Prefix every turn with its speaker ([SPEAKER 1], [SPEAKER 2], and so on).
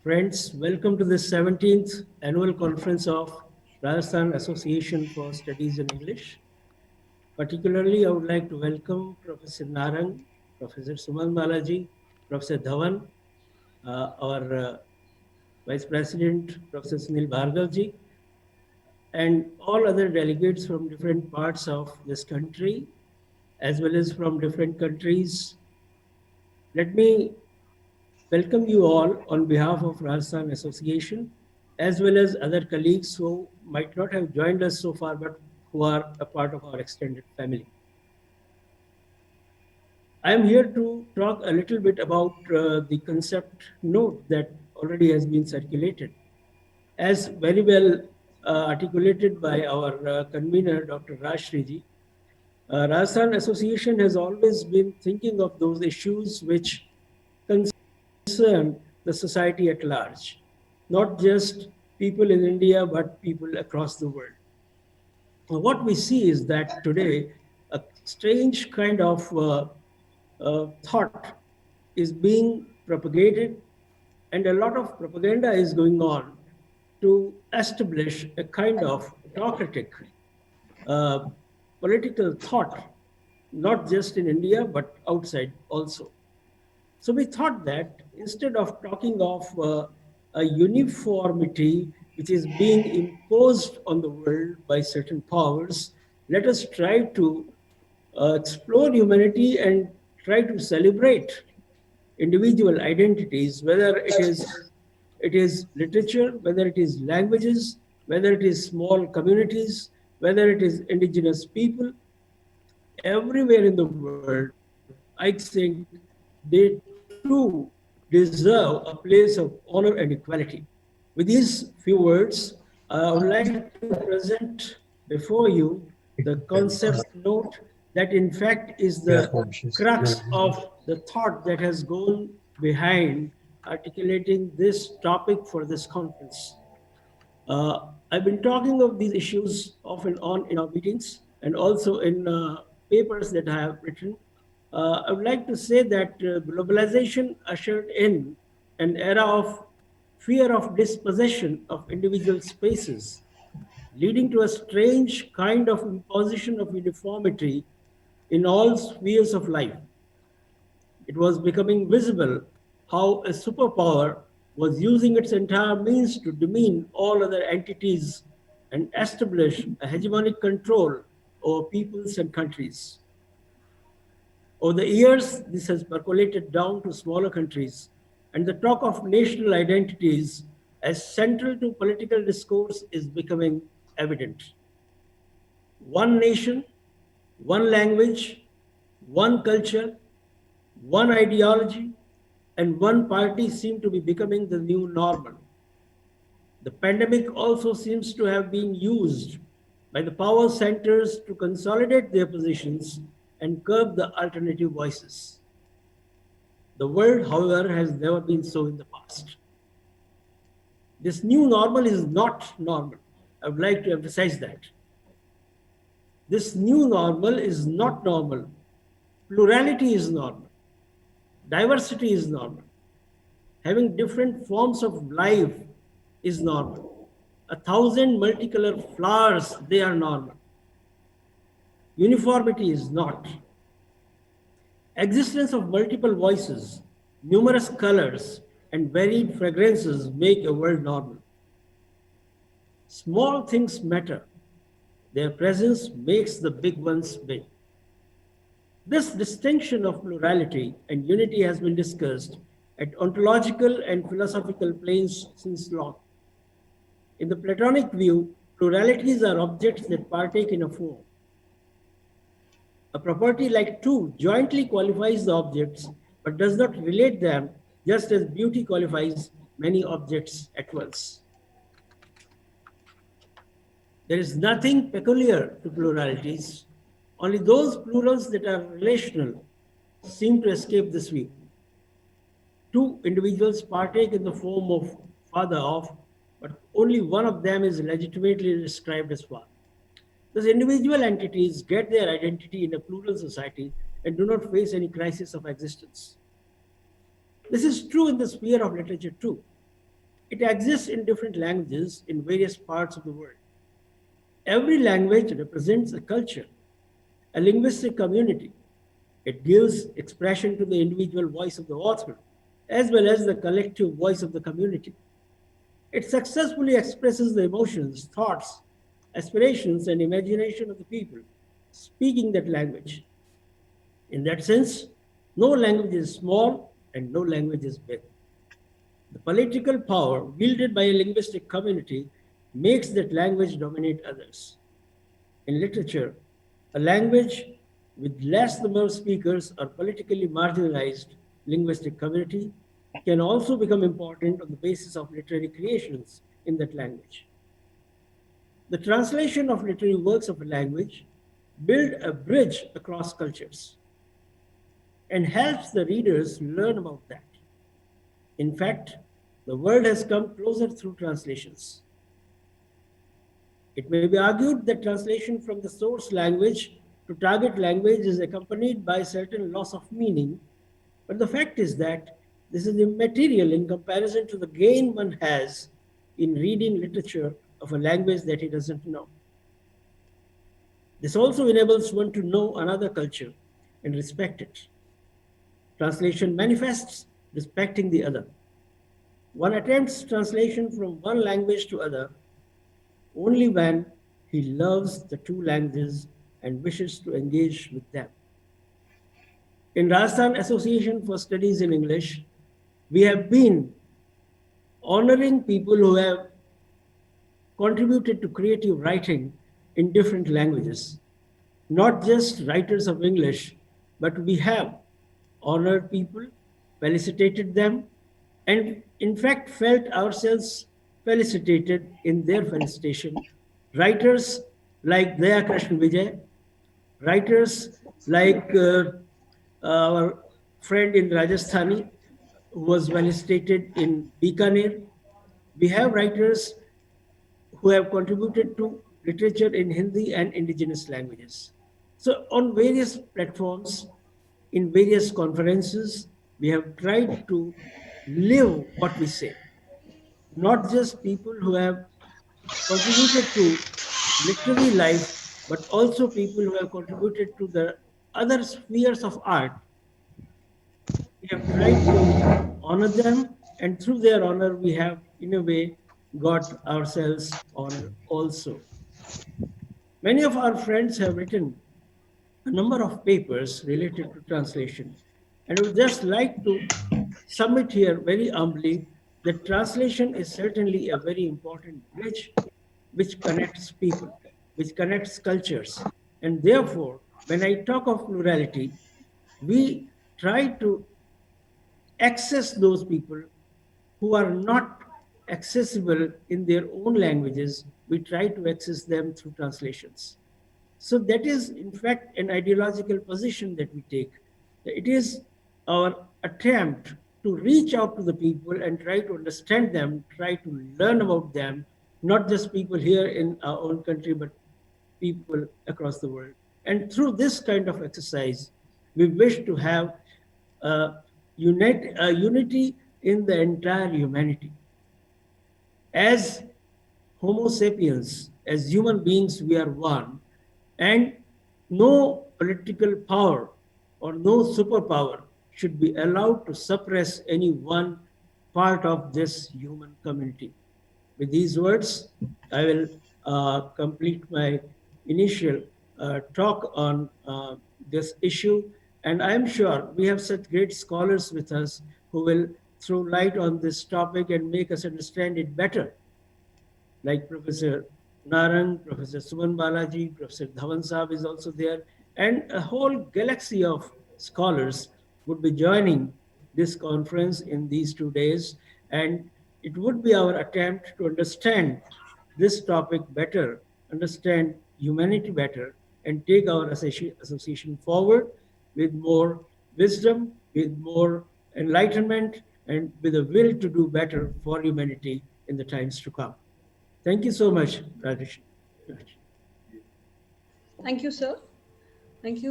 [SPEAKER 1] Friends, welcome to the 17th annual conference of Rajasthan Association for Studies in English. Particularly, I would like to welcome Professor Narang, Professor Suman Balaji, Professor Dhawan, our Vice President, Professor Sunil Bhargavji, and all other delegates from different parts of this country, as well as from different countries. Let me welcome you all on behalf of Rajasthan Association, as well as other colleagues who might not have joined us so far, but who are a part of our extended family. I am here to talk a little bit about the concept note that already has been circulated. As very well articulated by our convener, Dr. Rajshriji, Rajasthan Association has always been thinking of those issues which concern the society at large, not just people in India, but people across the world. What we see is that today a strange kind of thought is being propagated, and a lot of propaganda is going on to establish a kind of autocratic uh, political thought, not just in India, but outside also. So we thought that instead of talking of a uniformity which is being imposed on the world by certain powers, let us try to explore humanity and try to celebrate individual identities, whether it is literature, whether it is languages, whether it is small communities, whether it is indigenous people, everywhere in the world, I think they too deserve a place of honor and equality. With these few words, I would like to present before you the concept note that in fact is the crux of the thought that has gone behind articulating this topic for this conference. I've been talking of these issues off and on in our meetings and also in papers that I have written. I would like to say that globalization ushered in an era of fear of dispossession of individual spaces, leading to a strange kind of imposition of uniformity in all spheres of life. It was becoming visible how a superpower was using its entire means to demean all other entities and establish a hegemonic control over peoples and countries. Over the years, this has percolated down to smaller countries, and the talk of national identities as central to political discourse is becoming evident. One nation, one language, one culture, one ideology, and one party seem to be becoming the new normal. The pandemic also seems to have been used by the power centers to consolidate their positions and curb the alternative voices. The world, however, has never been so in the past. This new normal is not normal. I would like to emphasize that. This new normal is not normal. Plurality is normal. Diversity is normal. Having different forms of life is normal. 1,000 multicolored flowers, they are normal. Uniformity is not. Existence of multiple voices, numerous colors, and varied fragrances make a world normal. Small things matter. Their presence makes the big ones big. This distinction of plurality and unity has been discussed at ontological and philosophical planes since long. In the Platonic view, pluralities are objects that partake in a form. A property like two jointly qualifies the objects but does not relate them, just as beauty qualifies many objects at once. There is nothing peculiar to pluralities. Only those plurals that are relational seem to escape this view. Two individuals partake in the form of father of, but only one of them is legitimately described as father. Thus, individual entities get their identity in a plural society and do not face any crisis of existence. This is true in the sphere of literature too. It exists in different languages in various parts of the world. Every language represents a culture, a linguistic community. It gives expression to the individual voice of the author, as well as the collective voice of the community. It successfully expresses the emotions, thoughts, aspirations, and imagination of the people speaking that language. In that sense, no language is small and no language is big. The political power wielded by a linguistic community makes that language dominate others. In literature, a language with less number of speakers or politically marginalized linguistic community can also become important on the basis of literary creations in that language. The translation of literary works of a language build a bridge across cultures and helps the readers learn about that. In fact, the world has come closer through translations. It may be argued that translation from the source language to target language is accompanied by certain loss of meaning, but the fact is that this is immaterial in comparison to the gain one has in reading literature of a language that he doesn't know. This also enables one to know another culture and respect it. Translation manifests respecting the other. One attempts translation from one language to other only when he loves the two languages and wishes to engage with them. In Rajasthan Association for Studies in English, we have been honoring people who have contributed to creative writing in different languages. Not just writers of English, but we have honored people, felicitated them, and in fact felt ourselves felicitated in their felicitation. Writers like Daya Krishna Vijay, writers like our friend in Rajasthani who was felicitated in Bikaner. We have writers who have contributed to literature in Hindi and indigenous languages. So on various platforms, in various conferences, we have tried to live what we say. Not just people who have contributed to literary life, but also people who have contributed to the other spheres of art. We have tried to honor them, and through their honor, we have, in a way, got ourselves honor also. Many of our friends have written a number of papers related to translation, and I would just like to submit here very humbly that translation is certainly a very important bridge which connects people, which connects cultures. And therefore, when I talk of plurality, we try to access those people who are not accessible in their own languages. We try to access them through translations. So that is, in fact, an ideological position that we take. It is our attempt to reach out to the people and try to understand them, try to learn about them, not just people here in our own country, but people across the world. And through this kind of exercise, we wish to have unity in the entire humanity. As Homo sapiens, as human beings, we are one, and no political power or no superpower should be allowed to suppress any one part of this human community. With these words, I will complete my initial talk on this issue. And I'm sure we have such great scholars with us who will throw light on this topic and make us understand it better, like Professor Narang, Professor Suman Balaji, Professor Dhawan Saab is also there, and a whole galaxy of scholars would be joining this conference in these 2 days. And it would be our attempt to understand this topic better, understand humanity better, and take our association forward with more wisdom, with more enlightenment, and with a will to do better for humanity in the times to come. Thank you so much, Rajesh.
[SPEAKER 2] Thank you, sir. Thank you.